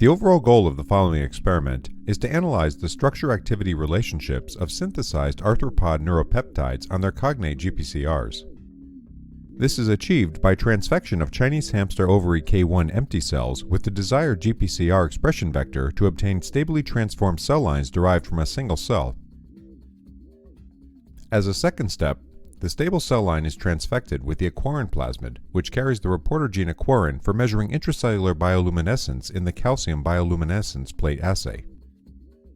The overall goal of the following experiment is to analyze the structure-activity relationships of synthesized arthropod neuropeptides on their cognate GPCRs. This is achieved by transfection of Chinese hamster ovary K1 empty cells with the desired GPCR expression vector to obtain stably transformed cell lines derived from a single cell. As a second step, the stable cell line is transfected with the aquarin plasmid, which carries the reporter gene aquarin for measuring intracellular bioluminescence in the calcium bioluminescence plate assay.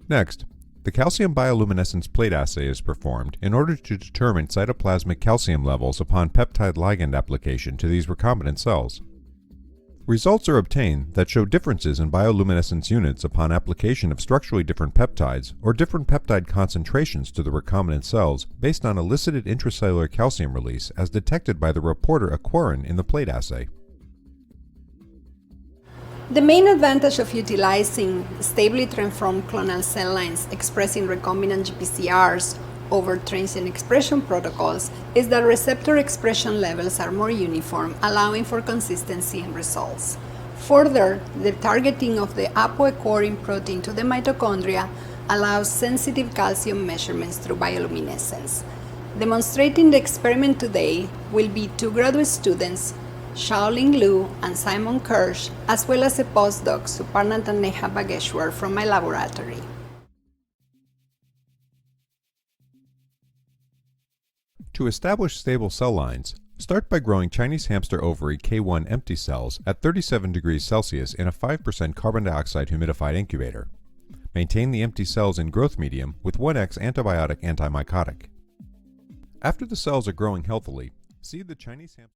Next, the calcium bioluminescence plate assay is performed in order to determine cytoplasmic calcium levels upon peptide ligand application to these recombinant cells. Results are obtained that show differences in bioluminescence units upon application of structurally different peptides or different peptide concentrations to the recombinant cells based on elicited intracellular calcium release as detected by the reporter aquarin in the plate assay. The main advantage of utilizing stably transformed clonal cell lines expressing recombinant GPCRs over transient expression protocols is that receptor expression levels are more uniform, allowing for consistency in results. Further, the targeting of the apoequorin protein to the mitochondria allows sensitive calcium measurements through bioluminescence. Demonstrating the experiment today will be two graduate students, Hsiao-Ling and Cymon Kersch, as well as a postdoc, Suparna Taneja-Bageshwar, from my laboratory. To establish stable cell lines, start by growing Chinese hamster ovary K1 empty cells at 37 degrees Celsius in a 5% carbon dioxide humidified incubator. Maintain the empty cells in growth medium with 1x antibiotic antimycotic. After the cells are growing healthily, seed the Chinese hamster